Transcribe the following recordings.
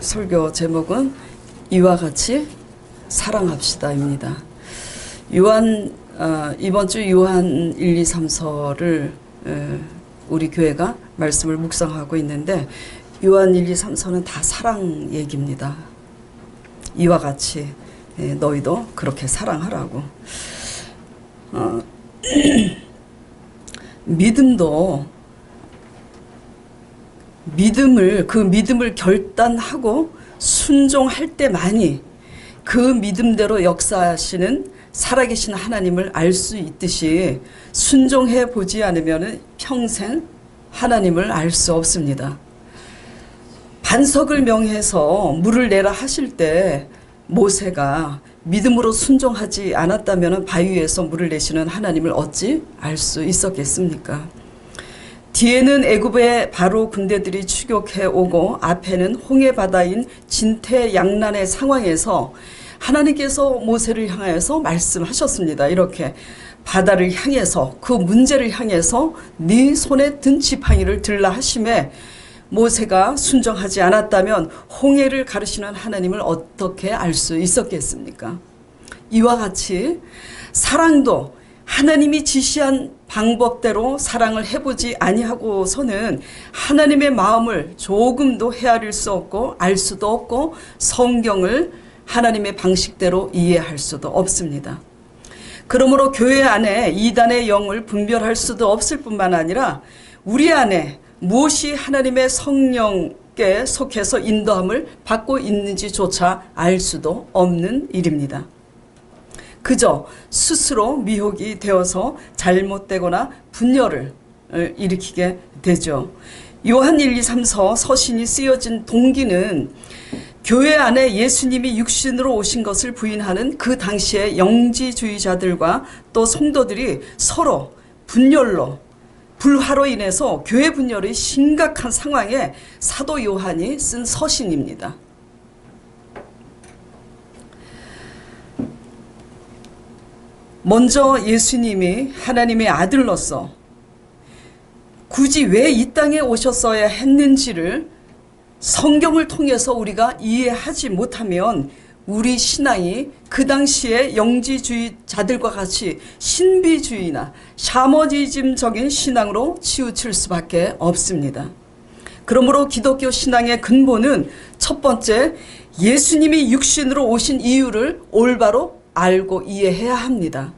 설교 제목은 이와 같이 사랑합시다입니다. 이번 주 요한 1, 2, 3서를 우리 교회가 말씀을 묵상하고 있는데 요한 1, 2, 3서는 다 사랑 얘기입니다. 이와 같이 너희도 그렇게 사랑하라고. 믿음도 그 믿음을 결단하고 순종할 때만이 그 믿음대로 역사하시는 살아계신 하나님을 알 수 있듯이 순종해 보지 않으면 평생 하나님을 알 수 없습니다. 반석을 명해서 물을 내라 하실 때 모세가 믿음으로 순종하지 않았다면 바위 위에서 물을 내시는 하나님을 어찌 알 수 있었겠습니까? 뒤에는 애굽의 바로 군대들이 추격해 오고 앞에는 홍해 바다인 진퇴양난의 상황에서 하나님께서 모세를 향해서 말씀하셨습니다. 이렇게 바다를 향해서 그 문제를 향해서 네 손에 든 지팡이를 들라 하심에 모세가 순종하지 않았다면 홍해를 가르시는 하나님을 어떻게 알 수 있었겠습니까? 이와 같이 사랑도 하나님이 지시한 방법대로 사랑을 해보지 아니하고서는 하나님의 마음을 조금도 헤아릴 수 없고 알 수도 없고 성경을 하나님의 방식대로 이해할 수도 없습니다. 그러므로 교회 안에 이단의 영을 분별할 수도 없을 뿐만 아니라 우리 안에 무엇이 하나님의 성령께 속해서 인도함을 받고 있는지조차 알 수도 없는 일입니다. 그저 스스로 미혹이 되어서 잘못되거나 분열을 일으키게 되죠. 요한 1, 2, 3서 서신이 쓰여진 동기는 교회 안에 예수님이 육신으로 오신 것을 부인하는 그 당시의 영지주의자들과 또 성도들이 서로 분열로 불화로 인해서 교회 분열의 심각한 상황에 사도 요한이 쓴 서신입니다. 먼저 예수님이 하나님의 아들로서 굳이 왜 이 땅에 오셨어야 했는지를 성경을 통해서 우리가 이해하지 못하면 우리 신앙이 그 당시에 영지주의자들과 같이 신비주의나 샤머니즘적인 신앙으로 치우칠 수밖에 없습니다. 그러므로 기독교 신앙의 근본은 첫 번째, 예수님이 육신으로 오신 이유를 올바로 알고 이해해야 합니다.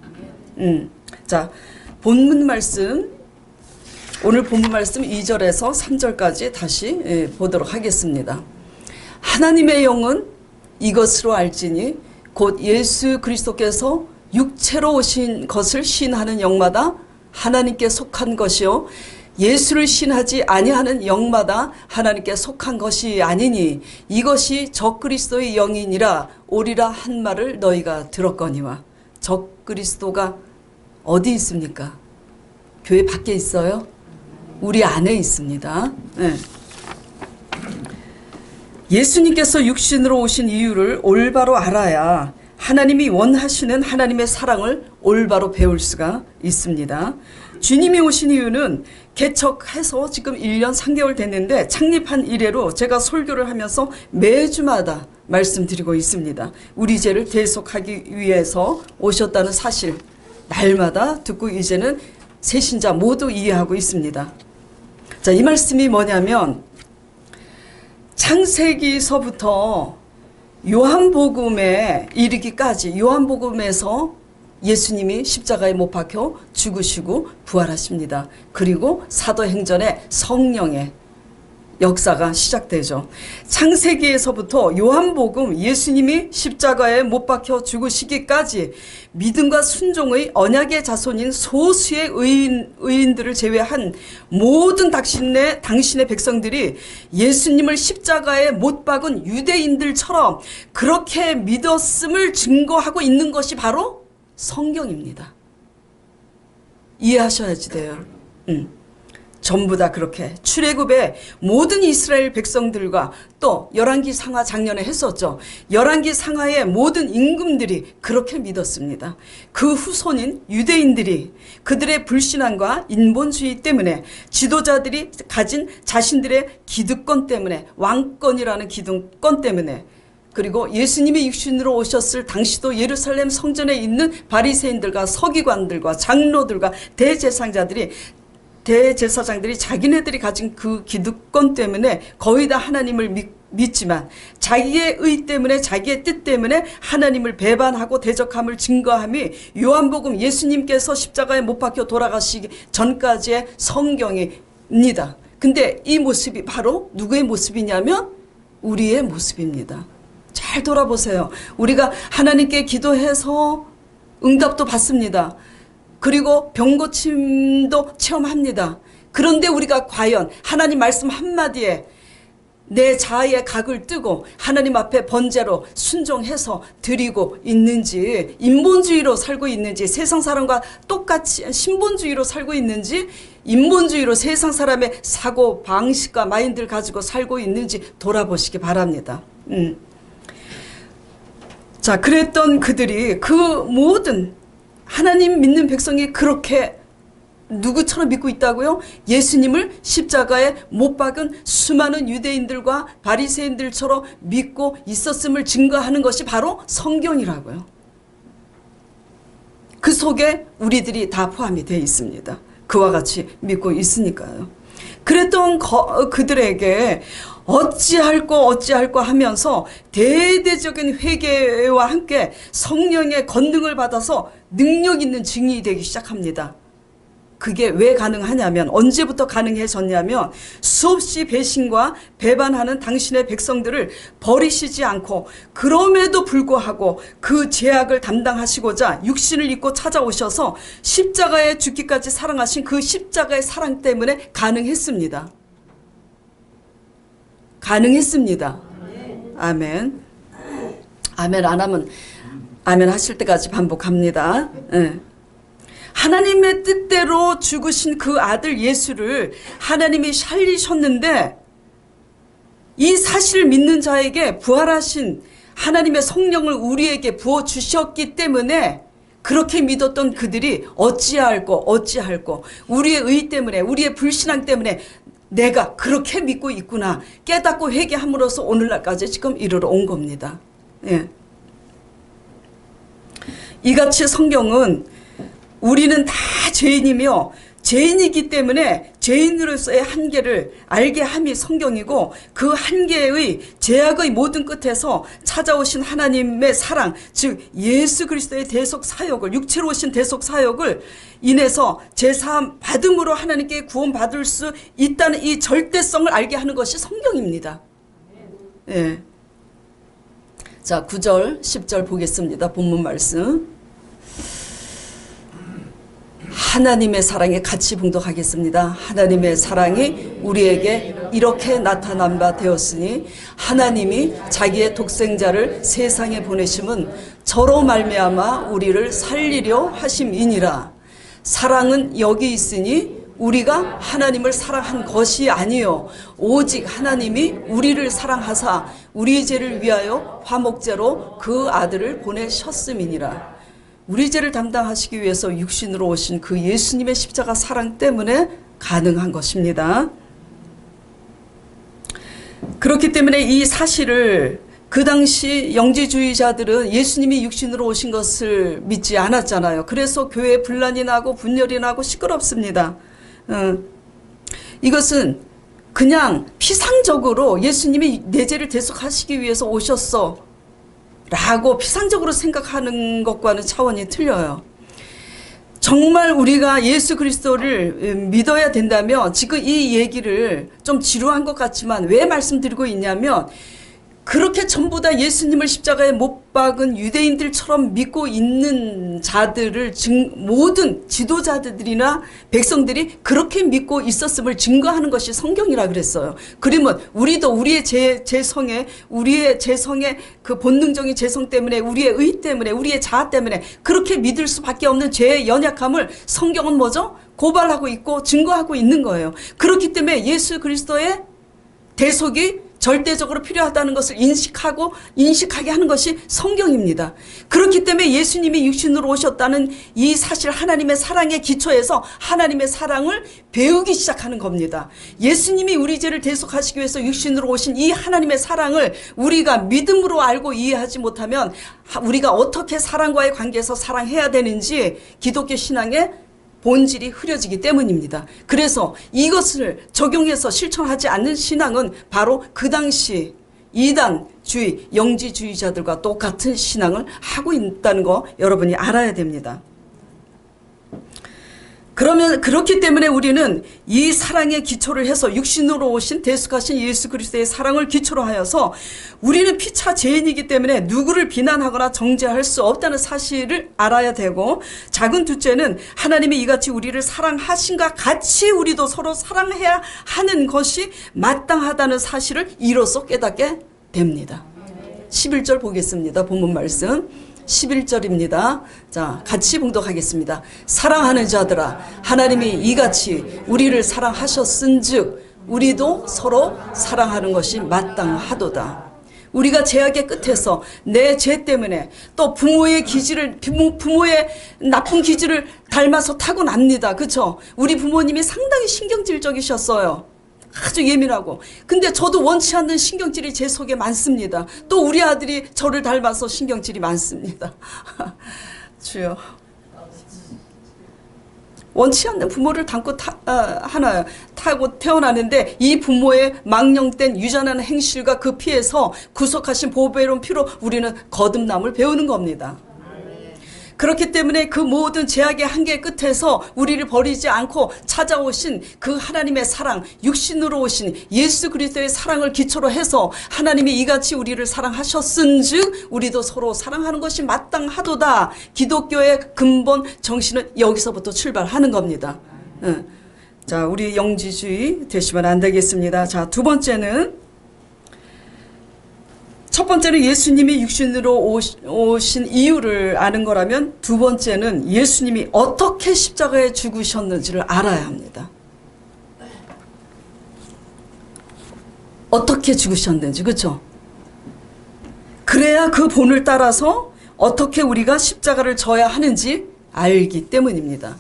자, 본문 말씀, 오늘 본문 말씀 2절에서 3절까지 다시 보도록 하겠습니다. 하나님의 영은 이것으로 알지니 곧 예수 그리스도께서 육체로 오신 것을 신하는 영마다 하나님께 속한 것이요 예수를 신하지 아니하는 영마다 하나님께 속한 것이 아니니 이것이 적그리스도의 영이니라 오리라 한 말을 너희가 들었거니와. 적그리스도가 어디 있습니까? 교회 밖에 있어요? 우리 안에 있습니다. 네. 예수님께서 육신으로 오신 이유를 올바로 알아야 하나님이 원하시는 하나님의 사랑을 올바로 배울 수가 있습니다. 주님이 오신 이유는 개척해서 지금 1년 3개월 됐는데 창립한 이래로 제가 설교를 하면서 매주마다 말씀드리고 있습니다. 우리 죄를 대속하기 위해서 오셨다는 사실 날마다 듣고 이제는 새신자 모두 이해하고 있습니다. 자, 이 말씀이 뭐냐면 창세기서부터 요한복음에 이르기까지 요한복음에서 예수님이 십자가에 못 박혀 죽으시고 부활하십니다. 그리고 사도행전의 성령의 역사가 시작되죠. 창세기에서부터 요한복음 예수님이 십자가에 못 박혀 죽으시기까지 믿음과 순종의 언약의 자손인 소수의 의인들을 제외한 모든 당신의 백성들이 예수님을 십자가에 못 박은 유대인들처럼 그렇게 믿었음을 증거하고 있는 것이 바로 성경입니다. 이해하셔야지 돼요. 전부 다 그렇게 출애굽의 모든 이스라엘 백성들과 또 열왕기 상하 작년에 했었죠. 열왕기 상하의 모든 임금들이 그렇게 믿었습니다. 그 후손인 유대인들이 그들의 불신앙과 인본주의 때문에 지도자들이 가진 자신들의 기득권 때문에 왕권이라는 기득권 때문에 그리고 예수님이 육신으로 오셨을 당시도 예루살렘 성전에 있는 바리새인들과 서기관들과 장로들과 대제사장들이 자기네들이 가진 그 기득권 때문에 거의 다 하나님을 믿지만 자기의 의 때문에 자기의 뜻 때문에 하나님을 배반하고 대적함을 증거함이 요한복음 예수님께서 십자가에 못 박혀 돌아가시기 전까지의 성경입니다. 근데 이 모습이 바로 누구의 모습이냐면 우리의 모습입니다. 잘 돌아보세요. 우리가 하나님께 기도해서 응답도 받습니다. 그리고 병고침도 체험합니다. 그런데 우리가 과연 하나님 말씀 한마디에 내 자아의 각을 뜨고 하나님 앞에 번제로 순종해서 드리고 있는지, 인본주의로 살고 있는지, 세상 사람과 똑같이 신본주의로 살고 있는지, 인본주의로 세상 사람의 사고 방식과 마인드를 가지고 살고 있는지 돌아보시기 바랍니다. 자, 그랬던 그들이 그 모든 하나님 믿는 백성이 그렇게 누구처럼 믿고 있다고요? 예수님을 십자가에 못 박은 수많은 유대인들과 바리새인들처럼 믿고 있었음을 증거하는 것이 바로 성경이라고요. 그 속에 우리들이 다 포함이 되어 있습니다. 그와 같이 믿고 있으니까요. 그랬던 그들에게 어찌할꼬 하면서 대대적인 회개와 함께 성령의 권능을 받아서 능력 있는 증인이 되기 시작합니다. 그게 왜 가능하냐면, 언제부터 가능해졌냐면 수없이 배신과 배반하는 당신의 백성들을 버리시지 않고 그럼에도 불구하고 그 죄악을 담당하시고자 육신을 입고 찾아오셔서 십자가에 죽기까지 사랑하신 그 십자가의 사랑 때문에 가능했습니다. 가능했습니다. 아멘. 아멘 안 하면 아멘 하실 때까지 반복합니다. 네. 하나님의 뜻대로 죽으신 그 아들 예수를 하나님이 살리셨는데 이 사실을 믿는 자에게 부활하신 하나님의 성령을 우리에게 부어주셨기 때문에 그렇게 믿었던 그들이 어찌할꼬 우리의 의 때문에 우리의 불신앙 때문에 내가 그렇게 믿고 있구나 깨닫고 회개함으로써 오늘날까지 지금 이르러 온 겁니다. 예. 이같이 성경은 우리는 다 죄인이며 죄인이기 때문에 죄인으로서의 한계를 알게 함이 성경이고 그 한계의 죄악의 모든 끝에서 찾아오신 하나님의 사랑, 즉 예수 그리스도의 대속 사역을, 육체로 오신 대속 사역을 인해서 제사함 받음으로 하나님께 구원받을 수 있다는 이 절대성을 알게 하는 것이 성경입니다. 예. 자, 9절 10절 보겠습니다. 본문 말씀. 하나님의 사랑에 같이 봉독하겠습니다. 하나님의 사랑이 우리에게 이렇게 나타난 바 되었으니 하나님이 자기의 독생자를 세상에 보내심은 저로 말미암아 우리를 살리려 하심이니라. 사랑은 여기 있으니 우리가 하나님을 사랑한 것이 아니요 오직 하나님이 우리를 사랑하사 우리의 죄를 위하여 화목제로 그 아들을 보내셨음이니라. 우리 죄를 담당하시기 위해서 육신으로 오신 그 예수님의 십자가 사랑 때문에 가능한 것입니다. 그렇기 때문에 이 사실을 그 당시 영지주의자들은 예수님이 육신으로 오신 것을 믿지 않았잖아요. 그래서 교회에 분란이 나고 분열이 나고 시끄럽습니다. 이것은 그냥 피상적으로 예수님이 내 죄를 대속하시기 위해서 오셨어 라고 피상적으로 생각하는 것과는 차원이 틀려요. 정말 우리가 예수 그리스도를 믿어야 된다면 지금 이 얘기를 좀 지루한 것 같지만 왜 말씀드리고 있냐면 그렇게 전부 다 예수님을 십자가에 못 박은 유대인들처럼 믿고 있는 자들을 모든 지도자들이나 백성들이 그렇게 믿고 있었음을 증거하는 것이 성경이라 그랬어요. 그러면 우리도 우리의 재성에 그 본능적인 재성 때문에, 우리의 의 때문에, 우리의 자아 때문에 그렇게 믿을 수밖에 없는 죄의 연약함을 성경은 뭐죠? 고발하고 있고 증거하고 있는 거예요. 그렇기 때문에 예수 그리스도의 대속이 절대적으로 필요하다는 것을 인식하게 하는 것이 성경입니다. 그렇기 때문에 예수님이 육신으로 오셨다는 이 사실, 하나님의 사랑의 기초에서 하나님의 사랑을 배우기 시작하는 겁니다. 예수님이 우리 죄를 대속하시기 위해서 육신으로 오신 이 하나님의 사랑을 우리가 믿음으로 알고 이해하지 못하면 우리가 어떻게 사랑과의 관계에서 사랑해야 되는지 기독교 신앙의 본질이 흐려지기 때문입니다. 그래서 이것을 적용해서 실천하지 않는 신앙은 바로 그 당시 이단주의, 영지주의자들과 똑같은 신앙을 하고 있다는 거 여러분이 알아야 됩니다. 그렇기 때문에 우리는 이 사랑의 기초를 해서 육신으로 오신 대속하신 예수 그리스도의 사랑을 기초로 하여서 우리는 피차 죄인이기 때문에 누구를 비난하거나 정죄할 수 없다는 사실을 알아야 되고, 작은 둘째는 하나님이 이같이 우리를 사랑하신과 같이 우리도 서로 사랑해야 하는 것이 마땅하다는 사실을 이로써 깨닫게 됩니다. 11절 보겠습니다. 본문 말씀 11절입니다. 자, 같이 봉독하겠습니다. 사랑하는 자들아, 하나님이 이같이 우리를 사랑하셨은즉 우리도 서로 사랑하는 것이 마땅하도다. 우리가 죄악의 끝에서 내 죄 때문에 또 부모의 나쁜 기질을 닮아서 타고납니다. 그렇죠? 우리 부모님이 상당히 신경질적이셨어요. 아주 예민하고. 근데 저도 원치 않는 신경질이 제 속에 많습니다. 또 우리 아들이 저를 닮아서 신경질이 많습니다. 주여. 원치 않는 부모를 타고 태어나는데 이 부모의 망령된 유전한 행실과 그 피해서 구속하신 보배로운 피로 우리는 거듭남을 배우는 겁니다. 그렇기 때문에 그 모든 죄악의 한계 끝에서 우리를 버리지 않고 찾아오신 그 하나님의 사랑, 육신으로 오신 예수 그리스도의 사랑을 기초로 해서 하나님이 이같이 우리를 사랑하셨은즉 우리도 서로 사랑하는 것이 마땅하도다. 기독교의 근본 정신은 여기서부터 출발하는 겁니다. 자, 우리 영지주의 되시면 안 되겠습니다. 자, 두 번째는, 첫 번째는 예수님이 육신으로 오신 이유를 아는 거라면, 두 번째는 예수님이 어떻게 십자가에 죽으셨는지를 알아야 합니다. 어떻게 죽으셨는지, 그렇죠? 그래야 그 본을 따라서 어떻게 우리가 십자가를 져야 하는지 알기 때문입니다.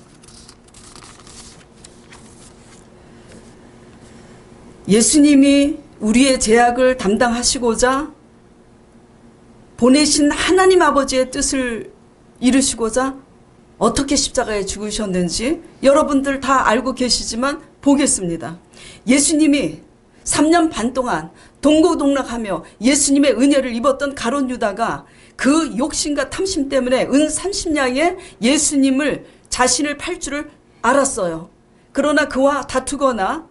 예수님이 우리의 죄악을 담당하시고자 보내신 하나님 아버지의 뜻을 이루시고자 어떻게 십자가에 죽으셨는지 여러분들 다 알고 계시지만 보겠습니다. 예수님이 3년 반 동안 동고동락하며 예수님의 은혜를 입었던 가룟 유다가 그 욕심과 탐심 때문에 은 30냥에 예수님을, 자신을 팔 줄을 알았어요. 그러나 그와 다투거나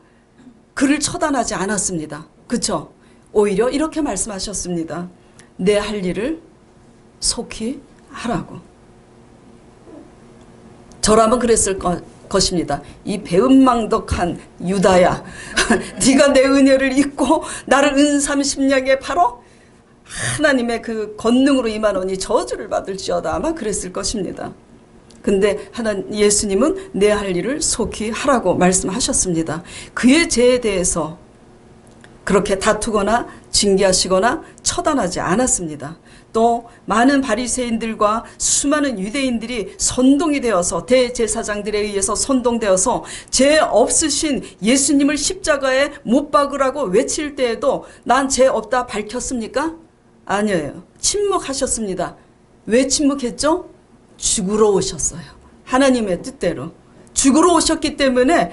그를 처단하지 않았습니다. 그렇죠? 오히려 이렇게 말씀하셨습니다. 내 할 일을 속히 하라고. 저라면 그랬을 것입니다. 이 배은망덕한 유다야, 네가 내 은혜를 잊고 나를 은 30냥에 팔어 하나님의 그 권능으로 임하노니 저주를 받을지어다. 아마 그랬을 것입니다. 근데 예수님은 내 할 일을 속히 하라고 말씀하셨습니다. 그의 죄에 대해서 그렇게 다투거나 징계하시거나 처단하지 않았습니다. 또 많은 바리새인들과 수많은 유대인들이 선동이 되어서, 대제사장들에 의해서 선동되어서 죄 없으신 예수님을 십자가에 못 박으라고 외칠 때에도 난 죄 없다 밝혔습니까? 아니에요. 침묵하셨습니다. 왜 침묵했죠? 죽으러 오셨어요. 하나님의 뜻대로 죽으러 오셨기 때문에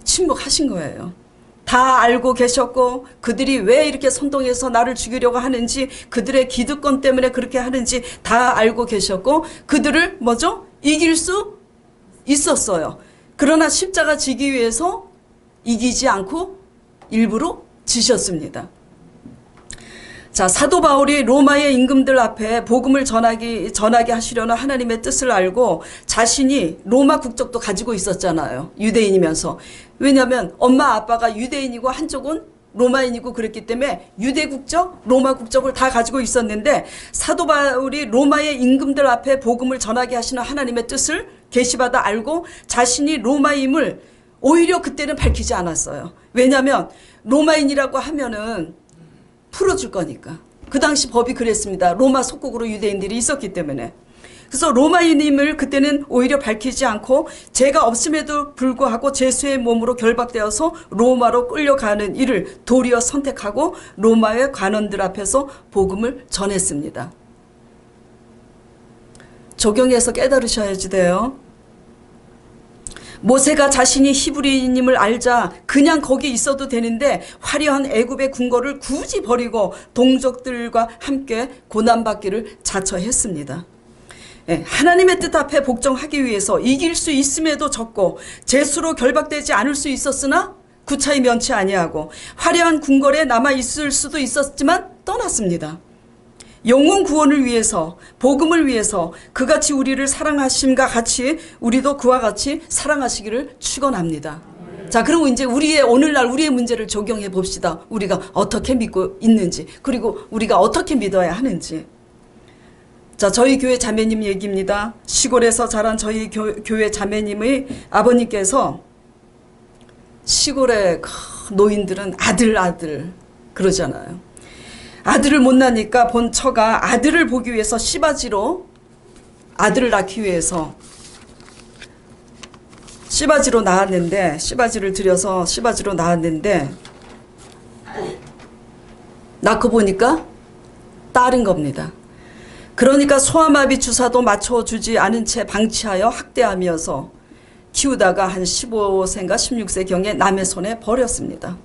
침묵하신 거예요. 다 알고 계셨고, 그들이 왜 이렇게 선동해서 나를 죽이려고 하는지, 그들의 기득권 때문에 그렇게 하는지 다 알고 계셨고, 그들을 뭐죠? 이길 수 있었어요. 그러나 십자가 지기 위해서 이기지 않고 일부러 지셨습니다. 자, 사도 바울이 로마의 임금들 앞에 복음을 전하게 하시려는 하나님의 뜻을 알고 자신이 로마 국적도 가지고 있었잖아요. 유대인이면서. 왜냐하면 엄마 아빠가 유대인이고 한쪽은 로마인이고 그랬기 때문에 유대 국적, 로마 국적을 다 가지고 있었는데 사도 바울이 로마의 임금들 앞에 복음을 전하게 하시는 하나님의 뜻을 계시받아 알고 자신이 로마임을 오히려 그때는 밝히지 않았어요. 왜냐하면 로마인이라고 하면은 풀어줄 거니까. 그 당시 법이 그랬습니다. 로마 속국으로 유대인들이 있었기 때문에. 그래서 로마인임을 그때는 오히려 밝히지 않고 죄가 없음에도 불구하고 죄수의 몸으로 결박되어서 로마로 끌려가는 일을 도리어 선택하고 로마의 관원들 앞에서 복음을 전했습니다. 적용해서 깨달으셔야지 돼요. 모세가 자신이 히브리인임을 알자 그냥 거기 있어도 되는데 화려한 애굽의 궁궐을 굳이 버리고 동족들과 함께 고난받기를 자처했습니다. 하나님의 뜻 앞에 복종하기 위해서 이길 수 있음에도 졌고 죄수로 결박되지 않을 수 있었으나 구차히 면치 아니하고 화려한 궁궐에 남아 있을 수도 있었지만 떠났습니다. 영혼 구원을 위해서, 복음을 위해서 그같이 우리를 사랑하심과 같이 우리도 그와 같이 사랑하시기를 축원합니다. 자, 그리고 이제 오늘날 우리의 문제를 적용해 봅시다. 우리가 어떻게 믿고 있는지, 그리고 우리가 어떻게 믿어야 하는지. 자, 저희 교회 자매님 얘기입니다. 시골에서 자란 저희 교회 자매님의 아버님께서 시골의 노인들은 아들 그러잖아요. 아들을 못 낳으니까 본 처가 아들을 보기 위해서 씨바지로 아들을 낳기 위해서 씨바지로 낳았는데 씨바지를 들여서 씨바지로 낳았는데 낳고 보니까 딸인 겁니다. 그러니까 소아마비 주사도 맞춰주지 않은 채 방치하여 학대하면서 키우다가 한 15세인가 16세경에 남의 손에 버렸습니다.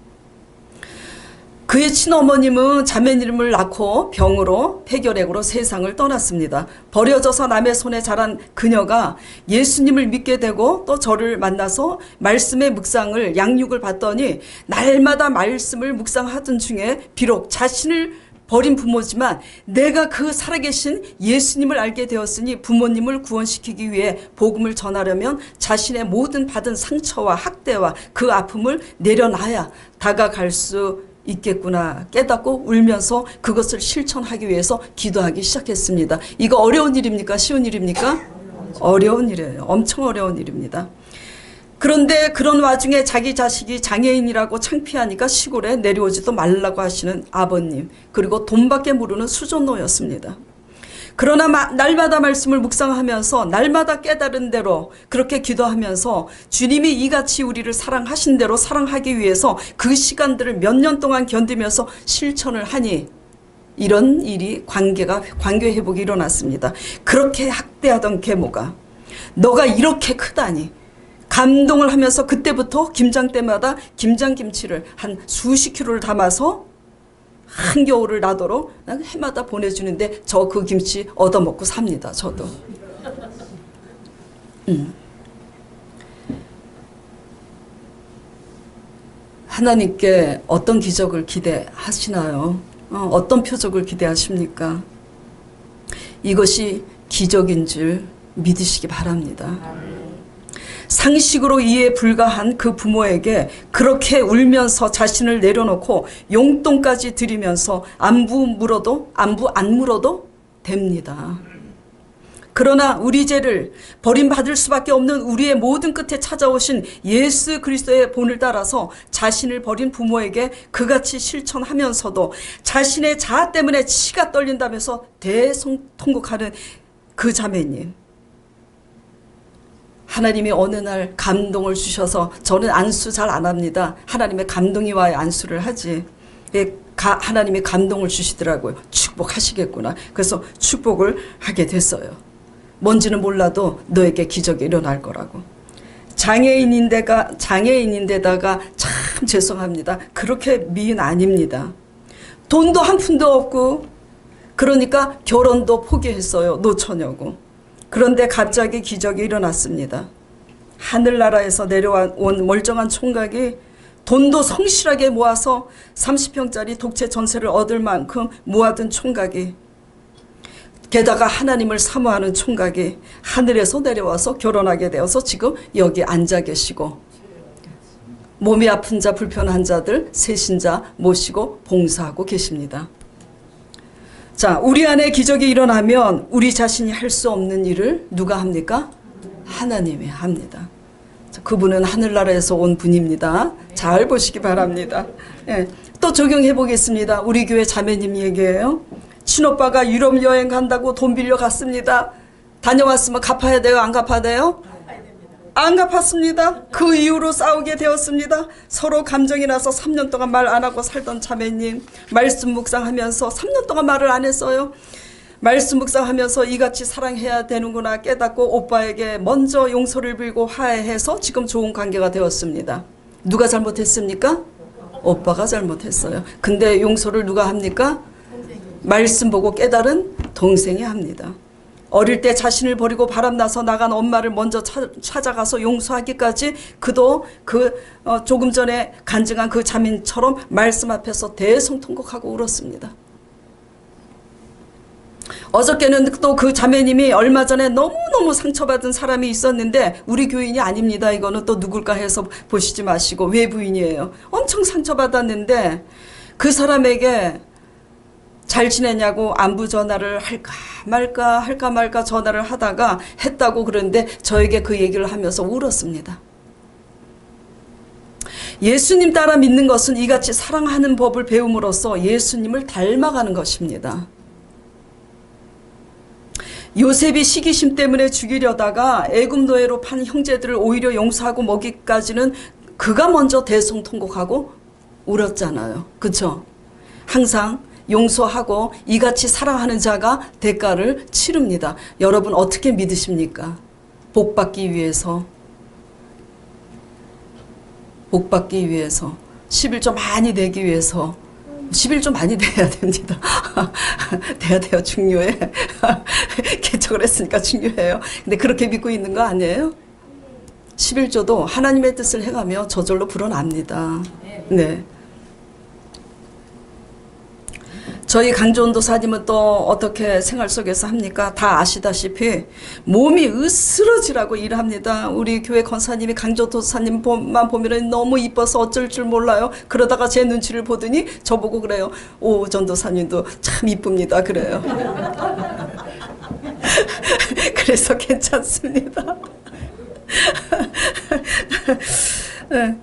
그의 친어머님은 자매님을 낳고 병으로 폐결핵으로 세상을 떠났습니다. 버려져서 남의 손에 자란 그녀가 예수님을 믿게 되고 또 저를 만나서 말씀의 묵상을 양육을 받더니 날마다 말씀을 묵상하던 중에 비록 자신을 버린 부모지만 내가 그 살아계신 예수님을 알게 되었으니 부모님을 구원시키기 위해 복음을 전하려면 자신의 모든 받은 상처와 학대와 그 아픔을 내려놔야 다가갈 수 있겠구나 깨닫고 울면서 그것을 실천하기 위해서 기도하기 시작했습니다. 이거 어려운 일입니까? 쉬운 일입니까? 어려운 일이에요. 엄청 어려운 일입니다. 그런데 그런 와중에 자기 자식이 장애인이라고 창피하니까 시골에 내려오지도 말라고 하시는 아버님, 그리고 돈밖에 모르는 수존노였습니다. 그러나 날마다 말씀을 묵상하면서 날마다 깨달은 대로 그렇게 기도하면서 주님이 이같이 우리를 사랑하신 대로 사랑하기 위해서 그 시간들을 몇 년 동안 견디면서 실천을 하니 이런 일이 관계 회복이 일어났습니다. 그렇게 학대하던 계모가 너가 이렇게 크다니 감동을 하면서 그때부터 김장 때마다 김장김치를 한 수십 킬로를 담아서 한겨울을 나도록 해마다 보내주는데 저 그 김치 얻어먹고 삽니다. 저도. 하나님께 어떤 기적을 기대하시나요? 어떤 표적을 기대하십니까? 이것이 기적인 줄 믿으시기 바랍니다. 상식으로 이해 불가한 그 부모에게 그렇게 울면서 자신을 내려놓고 용돈까지 드리면서 안부 안 물어도 됩니다. 그러나 우리 죄를 버림받을 수밖에 없는 우리의 모든 끝에 찾아오신 예수 그리스도의 본을 따라서 자신을 버린 부모에게 그같이 실천하면서도 자신의 자아 때문에 치가 떨린다면서 대통곡하는 그 자매님, 하나님이 어느 날 감동을 주셔서, 저는 안수 잘 안 합니다. 하나님의 감동이 와야 안수를 하지. 하나님이 감동을 주시더라고요. 축복하시겠구나. 그래서 축복을 하게 됐어요. 뭔지는 몰라도 너에게 기적이 일어날 거라고. 장애인인데다가 참 죄송합니다. 그렇게 미인 아닙니다. 돈도 한 푼도 없고 그러니까 결혼도 포기했어요. 노처녀고. 그런데 갑자기 기적이 일어났습니다. 하늘나라에서 내려온 멀쩡한 총각이 돈도 성실하게 모아서 30평짜리 독채 전세를 얻을 만큼 모아둔 총각이, 게다가 하나님을 사모하는 총각이 하늘에서 내려와서 결혼하게 되어서 지금 여기 앉아 계시고, 몸이 아픈 자, 불편한 자들, 세신자 모시고 봉사하고 계십니다. 자, 우리 안에 기적이 일어나면 우리 자신이 할 수 없는 일을 누가 합니까? 하나님이 합니다. 자, 그분은 하늘나라에서 온 분입니다. 잘 보시기 바랍니다. 예, 또 적용해 보겠습니다. 우리 교회 자매님 얘기예요. 친오빠가 유럽 여행 간다고 돈 빌려 갔습니다. 다녀왔으면 갚아야 돼요? 안 갚아야 돼요? 안 갚았습니다. 그 이후로 싸우게 되었습니다. 서로 감정이 나서 3년 동안 말 안 하고 살던 자매님, 말씀 묵상하면서 3년 동안 말을 안 했어요. 말씀 묵상하면서 이같이 사랑해야 되는구나 깨닫고 오빠에게 먼저 용서를 빌고 화해해서 지금 좋은 관계가 되었습니다. 누가 잘못했습니까? 오빠가 잘못했어요. 근데 용서를 누가 합니까? 말씀 보고 깨달은 동생이 합니다. 어릴 때 자신을 버리고 바람나서 나간 엄마를 먼저 찾아가서 용서하기까지 그도 조금 전에 간증한 그 자매처럼 말씀 앞에서 대성통곡하고 울었습니다. 어저께는 또 그 자매님이 얼마 전에 너무너무 상처받은 사람이 있었는데, 우리 교인이 아닙니다. 이거는 또 누굴까 해서 보시지 마시고 외부인이에요. 엄청 상처받았는데 그 사람에게 잘 지내냐고 안부 전화를 할까 말까 전화를 하다가 했다고 그러는데 저에게 그 얘기를 하면서 울었습니다. 예수님 따라 믿는 것은 이같이 사랑하는 법을 배움으로써 예수님을 닮아가는 것입니다. 요셉이 시기심 때문에 죽이려다가 애굽 노예로 판 형제들을 오히려 용서하고 먹이까지는 그가 먼저 대성통곡하고 울었잖아요. 그렇죠? 항상 용서하고 이같이 사랑하는 자가 대가를 치릅니다. 여러분 어떻게 믿으십니까? 복받기 위해서, 11조 많이 내기 위해서. 11조 많이 내야 됩니다. 돼야 돼요. 중요해. 개척을 했으니까 중요해요. 근데 그렇게 믿고 있는 거 아니에요? 11조도 하나님의 뜻을 해가며 저절로 불어납니다. 네. 저희 강조원도사님은 또 어떻게 생활 속에서 합니까? 다 아시다시피 몸이 으스러지라고 일합니다. 우리 교회 권사님이 강조도사님만 보면 너무 이뻐서 어쩔 줄 몰라요. 그러다가 제 눈치를 보더니 저보고 그래요. 오, 전도사님도 참 이쁩니다. 그래요. 그래서 괜찮습니다. 네.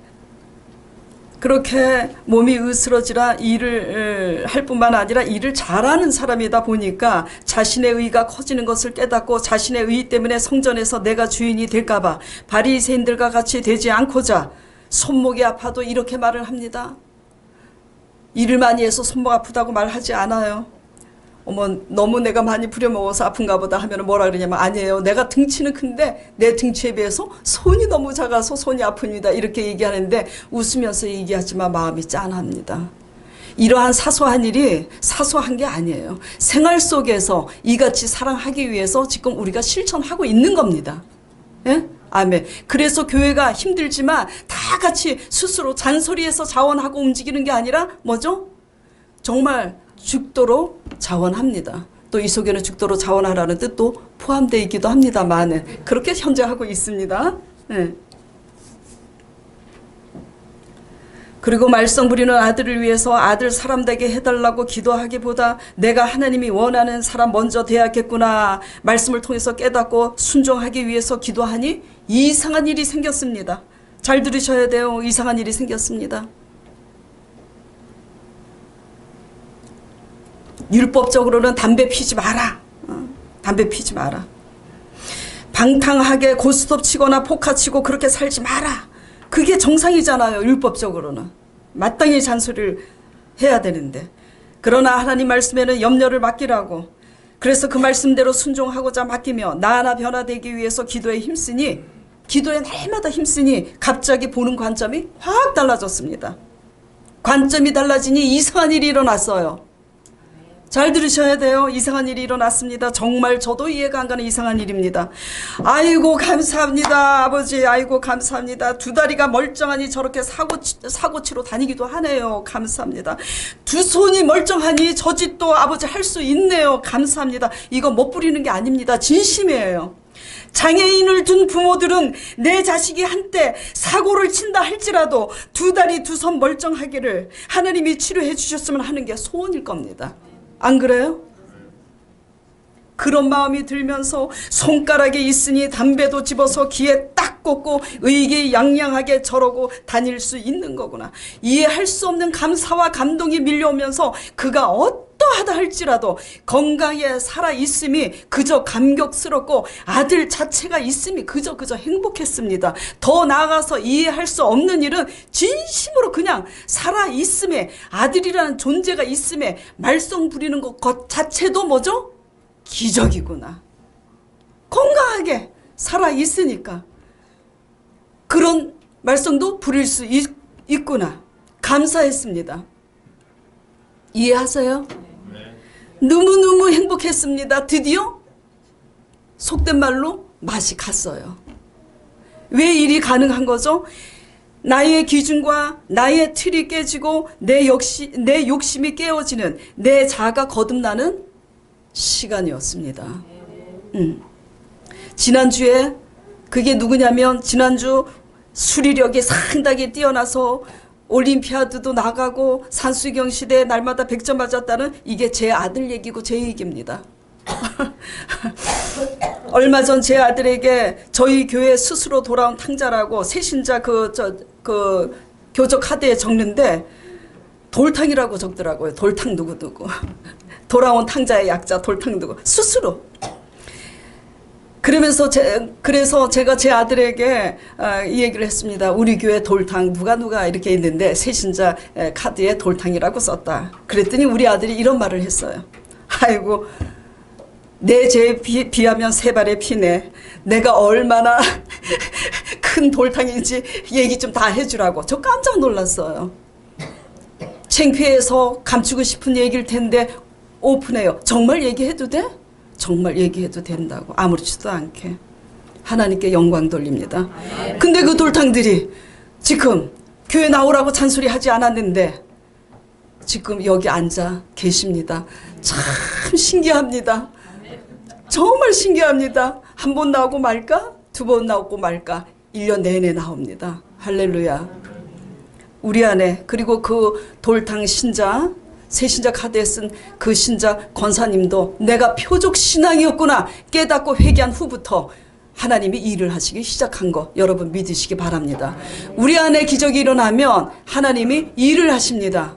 그렇게 몸이 으스러지라 일을 할 뿐만 아니라 일을 잘하는 사람이다 보니까 자신의 의가 커지는 것을 깨닫고 자신의 의 때문에 성전에서 내가 주인이 될까봐 바리새인들과 같이 되지 않고자 손목이 아파도 이렇게 말을 합니다. 일을 많이 해서 손목 아프다고 말하지 않아요. 어머, 너무 내가 많이 부려먹어서 아픈가 보다 하면 뭐라 그러냐면, 아니에요. 내가 등치는 큰데 내 등치에 비해서 손이 너무 작아서 손이 아픕니다. 이렇게 얘기하는데 웃으면서 얘기하지만 마음이 짠합니다. 이러한 사소한 일이 사소한 게 아니에요. 생활 속에서 이같이 사랑하기 위해서 지금 우리가 실천하고 있는 겁니다. 예? 아멘. 그래서 교회가 힘들지만 다 같이 스스로 잔소리해서 자원하고 움직이는 게 아니라 뭐죠? 정말 죽도록 자원합니다. 또 이 속에는 죽도록 자원하라는 뜻도 포함되어 있기도 합니다만 그렇게 현재 하고 있습니다. 네. 그리고 말썽 부리는 아들을 위해서 아들 사람 되게 해달라고 기도하기보다 내가 하나님이 원하는 사람 먼저 돼야겠구나 말씀을 통해서 깨닫고 순종하기 위해서 기도하니 이상한 일이 생겼습니다. 잘 들으셔야 돼요. 이상한 일이 생겼습니다. 율법적으로는 담배 피지 마라. 담배 피지 마라. 방탕하게 고스톱 치거나 포카 치고 그렇게 살지 마라. 그게 정상이잖아요. 율법적으로는. 마땅히 잔소리를 해야 되는데. 그러나 하나님 말씀에는 염려를 맡기라고. 그래서 그 말씀대로 순종하고자 맡기며 나 하나 변화되기 위해서 기도에 힘쓰니, 기도에 날마다 힘쓰니 갑자기 보는 관점이 확 달라졌습니다. 관점이 달라지니 이상한 일이 일어났어요. 잘 들으셔야 돼요. 이상한 일이 일어났습니다. 정말 저도 이해가 안 가는 이상한 일입니다. 아이고 감사합니다. 아버지 아이고 감사합니다. 두 다리가 멀쩡하니 저렇게 사고치러 다니기도 하네요. 감사합니다. 두 손이 멀쩡하니 저 짓도 아버지 할 수 있네요. 감사합니다. 이거 못 부리는 게 아닙니다. 진심이에요. 장애인을 둔 부모들은 내 자식이 한때 사고를 친다 할지라도 두 다리 두 손 멀쩡하기를 하나님이 치료해 주셨으면 하는 게 소원일 겁니다. 안 그래요? 그런 마음이 들면서 손가락에 있으니 담배도 집어서 귀에 딱 꽂고 의기양양하게 저러고 다닐 수 있는 거구나. 이해할 수 없는 감사와 감동이 밀려오면서 그가 어떠하다 할지라도 건강에 살아있음이 그저 감격스럽고 아들 자체가 있음이 그저 행복했습니다. 더 나아가서 이해할 수 없는 일은 진심으로 그냥 살아있음에 아들이라는 존재가 있음에 말썽 부리는 것 자체도 뭐죠? 기적이구나. 건강하게 살아있으니까 그런 말썽도 부릴 수 있구나. 감사했습니다. 이해하세요? 너무너무 행복했습니다. 드디어 속된 말로 맛이 갔어요. 왜 일이 가능한 거죠? 나의 기준과 나의 틀이 깨지고 내 욕심이 깨어지는 내 자아가 거듭나는 시간이었습니다. 지난주에 그게 누구냐면 지난주 수리력이 상당히 뛰어나서 올림피아드도 나가고 산수경 시대에 날마다 100점 맞았다는 이게 제 아들 얘기고 제 얘기입니다. 얼마 전 제 아들에게 저희 교회 스스로 돌아온 탕자라고 새신자 그 교적 카드에 적는데 돌탕이라고 적더라고요. 돌탕 누구누구. 돌아온 탕자의 약자 돌탕 누구. 스스로. 그러면서 그래서 제가 제 아들에게 이 얘기를 했습니다. 우리 교회 돌탕 누가 이렇게 있는데 새신자 카드에 돌탕이라고 썼다. 그랬더니 우리 아들이 이런 말을 했어요. 아이고 내 죄에 비하면 세 발의 피네. 내가 얼마나 큰 돌탕인지 얘기 좀 다 해주라고. 저 깜짝 놀랐어요. 창피해서 감추고 싶은 얘기일 텐데 오픈해요. 정말 얘기해도 돼? 정말 얘기해도 된다고. 아무렇지도 않게 하나님께 영광 돌립니다. 근데 그 돌탕들이 지금 교회 나오라고 잔소리 하지 않았는데 지금 여기 앉아 계십니다. 참 신기합니다. 정말 신기합니다. 한 번 나오고 말까? 두 번 나오고 말까? 1년 내내 나옵니다. 할렐루야. 우리 안에 그리고 그 돌탕 신자 새신자 카드에 쓴 그 신자 권사님도 내가 표적 신앙이었구나 깨닫고 회개한 후부터 하나님이 일을 하시기 시작한 거 여러분 믿으시기 바랍니다. 우리 안에 기적이 일어나면 하나님이 일을 하십니다.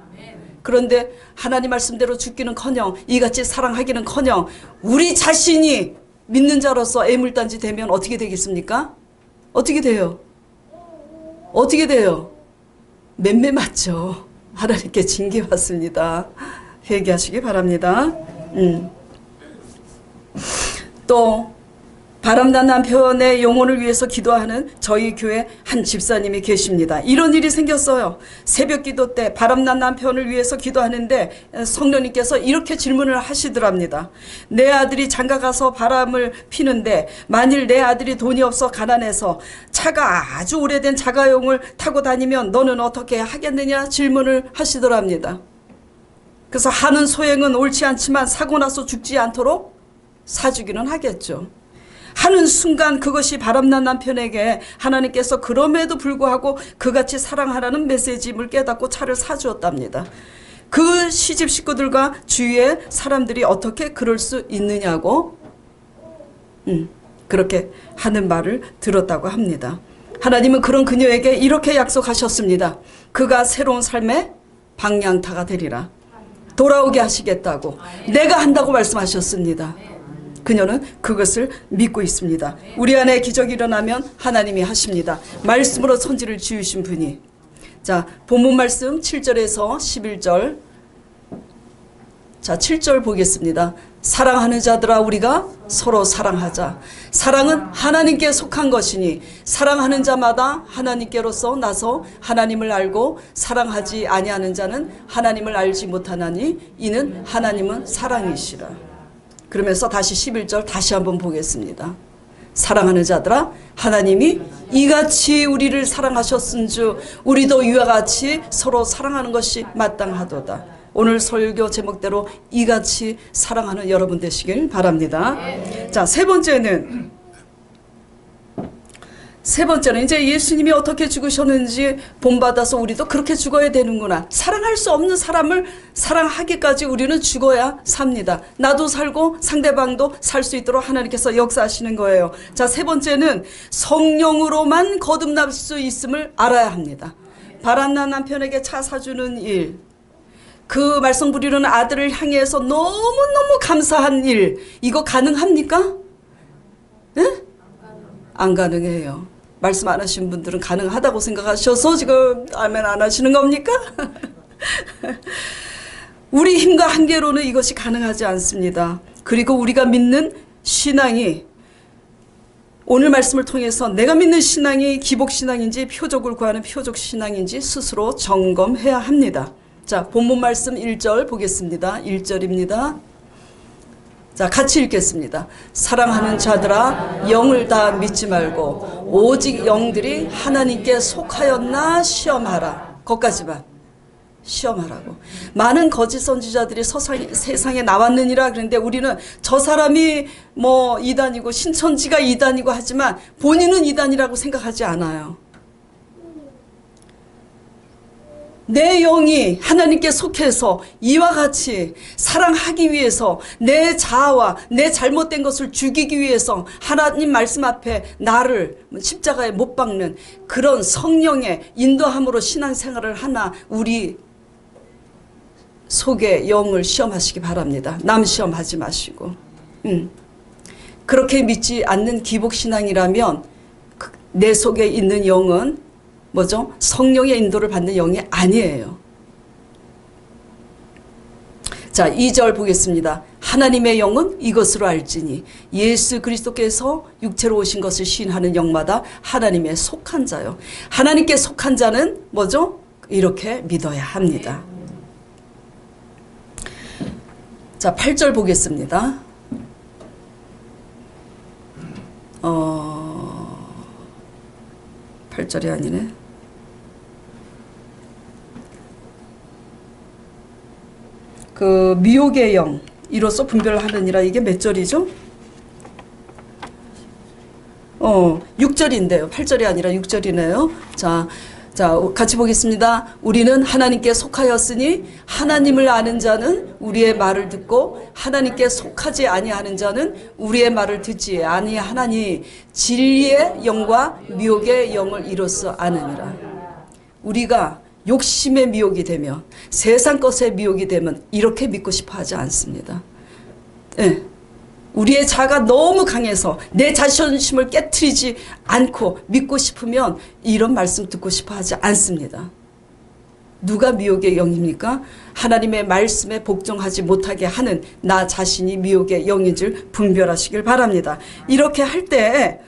그런데 하나님 말씀대로 죽기는커녕 이같이 사랑하기는커녕 우리 자신이 믿는 자로서 애물단지 되면 어떻게 되겠습니까? 어떻게 돼요? 어떻게 돼요? 맴매 맞죠. 하나님께 징계받습니다. 회개하시기 바랍니다. 또 바람난 남편의 영혼을 위해서 기도하는 저희 교회 한 집사님이 계십니다. 이런 일이 생겼어요. 새벽 기도 때 바람난 남편을 위해서 기도하는데 성령님께서 이렇게 질문을 하시더랍니다. 내 아들이 장가가서 바람을 피는데 만일 내 아들이 돈이 없어 가난해서 차가 아주 오래된 자가용을 타고 다니면 너는 어떻게 하겠느냐 질문을 하시더랍니다. 그래서 하는 소행은 옳지 않지만 사고 나서 죽지 않도록 사주기는 하겠죠. 하는 순간 그것이 바람난 남편에게 하나님께서 그럼에도 불구하고 그같이 사랑하라는 메시지임을 깨닫고 차를 사주었답니다. 그 시집 식구들과 주위의 사람들이 어떻게 그럴 수 있느냐고 그렇게 하는 말을 들었다고 합니다. 하나님은 그런 그녀에게 이렇게 약속하셨습니다. 그가 새로운 삶의 방향타가 되리라. 돌아오게 하시겠다고 내가 한다고 말씀하셨습니다. 그녀는 그것을 믿고 있습니다. 우리 안에 기적이 일어나면 하나님이 하십니다. 말씀으로 천지를 지으신 분이. 자, 본문 말씀 7절에서 11절 자, 7절 보겠습니다. 사랑하는 자들아 우리가 서로 사랑하자. 사랑은 하나님께 속한 것이니 사랑하는 자마다 하나님께로서 나서 하나님을 알고 사랑하지 아니하는 자는 하나님을 알지 못하나니 이는 하나님은 사랑이시라. 그러면서 다시 11절 다시 한번 보겠습니다. 사랑하는 자들아 하나님이 이같이 우리를 사랑하셨은즉 우리도 이와 같이 서로 사랑하는 것이 마땅하도다. 오늘 설교 제목대로 이같이 사랑하는 여러분 되시길 바랍니다. 자, 세 번째는 이제 예수님이 어떻게 죽으셨는지 본받아서 우리도 그렇게 죽어야 되는구나. 사랑할 수 없는 사람을 사랑하기까지 우리는 죽어야 삽니다. 나도 살고 상대방도 살 수 있도록 하나님께서 역사하시는 거예요. 자, 세 번째는 성령으로만 거듭날 수 있음을 알아야 합니다. 바람난 남편에게 차 사주는 일, 그 말썽 부리는 아들을 향해서 너무너무 감사한 일, 이거 가능합니까? 예? 안 가능해요. 말씀 안 하신 분들은 가능하다고 생각하셔서 지금 아멘 안 하시는 겁니까? 우리 힘과 한계로는 이것이 가능하지 않습니다. 그리고 우리가 믿는 신앙이 오늘 말씀을 통해서 내가 믿는 신앙이 기복신앙인지 표적을 구하는 표적신앙인지 스스로 점검해야 합니다. 자, 본문 말씀 1절 보겠습니다. 1절입니다. 자, 같이 읽겠습니다. 사랑하는 자들아 영을 다 믿지 말고 오직 영들이 하나님께 속하였나 시험하라. 거기까지만 시험하라고. 많은 거짓 선지자들이 세상에 나왔느니라. 그런데 우리는 저 사람이 뭐 이단이고 신천지가 이단이고 하지만 본인은 이단이라고 생각하지 않아요. 내 영이 하나님께 속해서 이와 같이 사랑하기 위해서 내 자아와 내 잘못된 것을 죽이기 위해서 하나님 말씀 앞에 나를 십자가에 못 박는 그런 성령의 인도함으로 신앙생활을 하나 우리 속에 영을 시험하시기 바랍니다. 남 시험하지 마시고. 그렇게 믿지 않는 기복신앙이라면 내 속에 있는 영은 뭐죠? 성령의 인도를 받는 영이 아니에요. 자, 2절 보겠습니다. 하나님의 영은 이것으로 알지니 예수 그리스도께서 육체로 오신 것을 시인하는 영마다 하나님의 속한 자요. 하나님께 속한 자는 뭐죠? 이렇게 믿어야 합니다. 자, 8절 보겠습니다. 8절이 아니네. 그 미혹의 영 이로써 분별하느니라. 이게 몇 절이죠? 6절인데요. 8절이 아니라 6절이네요. 자, 같이 보겠습니다. 우리는 하나님께 속하였으니 하나님을 아는 자는 우리의 말을 듣고 하나님께 속하지 아니하는 자는 우리의 말을 듣지 아니하나니 진리의 영과 미혹의 영을 이로써 아느니라. 우리가 욕심의 미혹이 되면 세상 것의 미혹이 되면 이렇게 믿고 싶어 하지 않습니다. 네. 우리의 자가 너무 강해서 내 자존심을 깨트리지 않고 믿고 싶으면 이런 말씀 듣고 싶어 하지 않습니다. 누가 미혹의 영입니까? 하나님의 말씀에 복종하지 못하게 하는 나 자신이 미혹의 영인 줄 분별하시길 바랍니다. 이렇게 할 때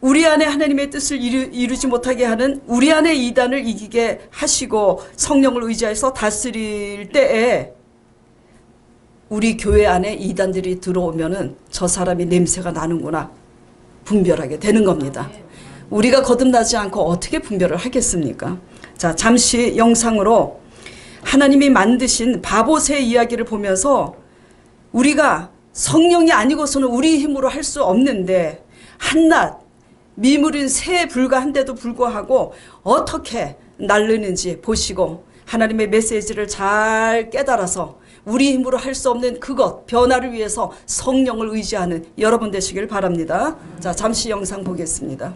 우리 안에 하나님의 뜻을 이루지 못하게 하는 우리 안에 이단을 이기게 하시고 성령을 의지해서 다스릴 때에 우리 교회 안에 이단들이 들어오면은 저 사람이 냄새가 나는구나 분별하게 되는 겁니다. 우리가 거듭나지 않고 어떻게 분별을 하겠습니까? 자, 잠시 영상으로 하나님이 만드신 바보새 이야기를 보면서 우리가 성령이 아니고서는 우리 힘으로 할 수 없는데 한낱 미물인 새에 불과한데도 불구하고 어떻게 날르는지 보시고 하나님의 메시지를 잘 깨달아서 우리 힘으로 할 수 없는 그것 변화를 위해서 성령을 의지하는 여러분 되시길 바랍니다. 자, 잠시 영상 보겠습니다.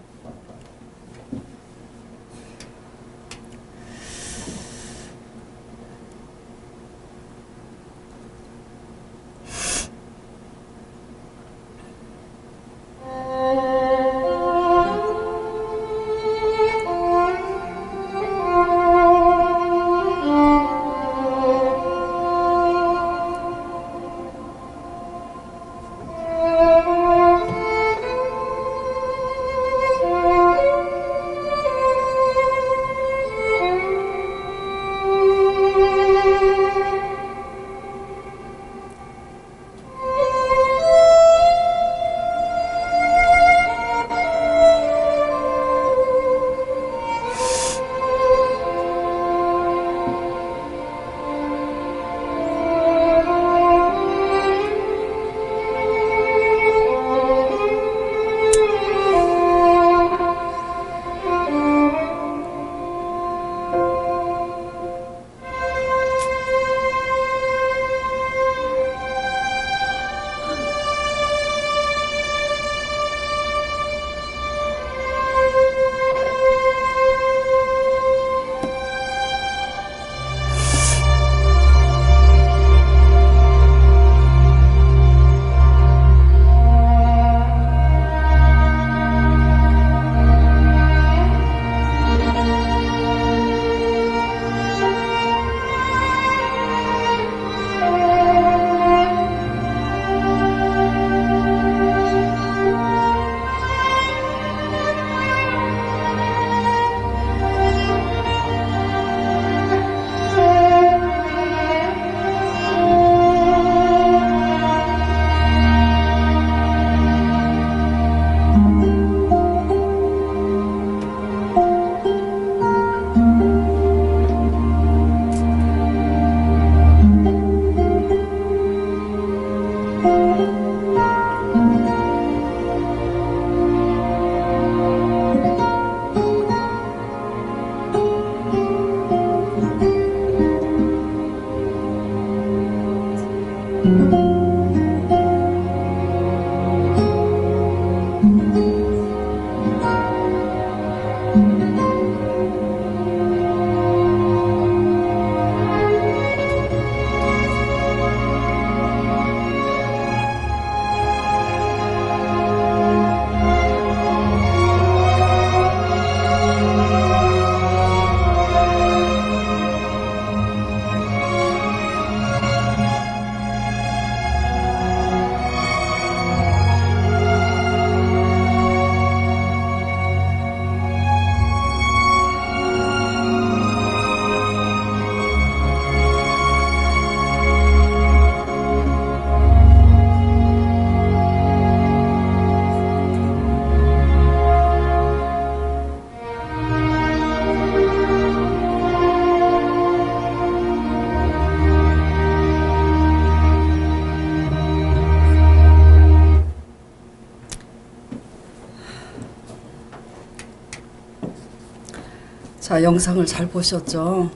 자, 영상을 잘 보셨죠?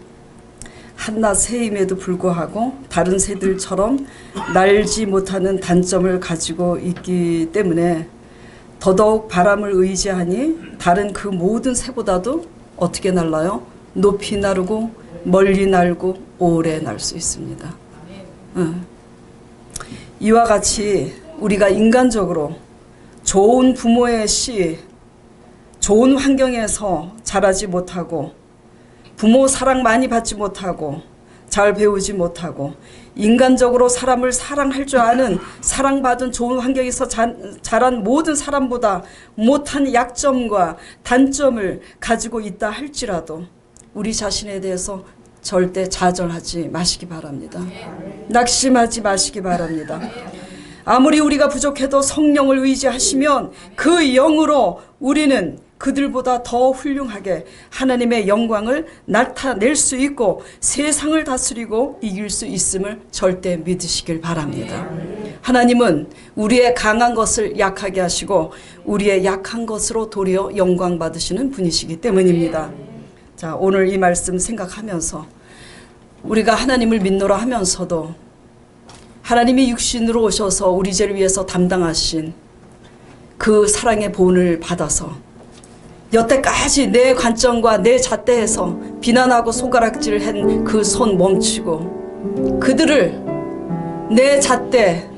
한낱 새임에도 불구하고 다른 새들처럼 날지 못하는 단점을 가지고 있기 때문에 더더욱 바람을 의지하니 다른 그 모든 새보다도 어떻게 날라요? 높이 나르고 멀리 날고 오래 날 수 있습니다. 이와 같이 우리가 인간적으로 좋은 부모의 씨, 좋은 환경에서 자라지 못하고 부모 사랑 많이 받지 못하고 잘 배우지 못하고 인간적으로 사람을 사랑할 줄 아는 사랑받은 좋은 환경에서 자란 모든 사람보다 못한 약점과 단점을 가지고 있다 할지라도 우리 자신에 대해서 절대 좌절하지 마시기 바랍니다. 낙심하지 마시기 바랍니다. 아무리 우리가 부족해도 성령을 의지하시면 그 영으로 우리는 그들보다 더 훌륭하게 하나님의 영광을 나타낼 수 있고 세상을 다스리고 이길 수 있음을 절대 믿으시길 바랍니다. 하나님은 우리의 강한 것을 약하게 하시고 우리의 약한 것으로 도리어 영광 받으시는 분이시기 때문입니다. 자, 오늘 이 말씀 생각하면서 우리가 하나님을 믿노라 하면서도 하나님이 육신으로 오셔서 우리 죄를 위해서 담당하신 그 사랑의 본을 받아서 여태까지 내 관점과 내 잣대에서 비난하고 손가락질을 한 그 손 멈추고 그들을 내 잣대,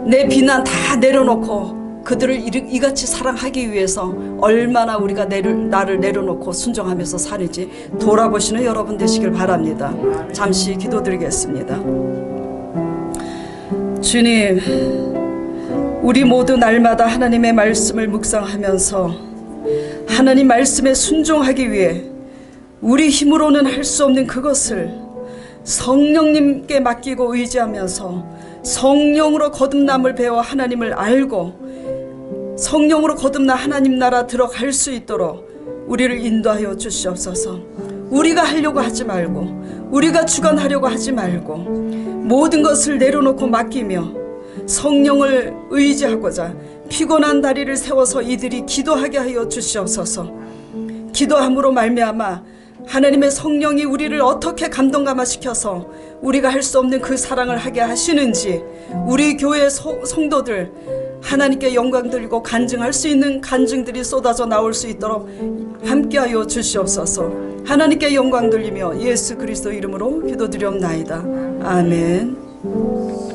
내 비난 다 내려놓고 그들을 이같이 사랑하기 위해서 얼마나 우리가 나를 내려놓고 순종하면서 사는지 돌아보시는 여러분 되시길 바랍니다. 잠시 기도드리겠습니다. 주님, 우리 모두 날마다 하나님의 말씀을 묵상하면서 하나님 말씀에 순종하기 위해 우리 힘으로는 할 수 없는 그것을 성령님께 맡기고 의지하면서 성령으로 거듭남을 배워 하나님을 알고 성령으로 거듭나 하나님 나라 들어갈 수 있도록 우리를 인도하여 주시옵소서. 우리가 하려고 하지 말고 우리가 주관하려고 하지 말고 모든 것을 내려놓고 맡기며 성령을 의지하고자 피곤한 다리를 세워서 이들이 기도하게 하여 주시옵소서. 기도함으로 말미암아 하나님의 성령이 우리를 어떻게 감동감화시켜서 우리가 할 수 없는 그 사랑을 하게 하시는지 우리 교회 성도들 하나님께 영광 돌리고 간증할 수 있는 간증들이 쏟아져 나올 수 있도록 함께하여 주시옵소서. 하나님께 영광 돌리며 예수 그리스도 이름으로 기도드리옵나이다. 아멘.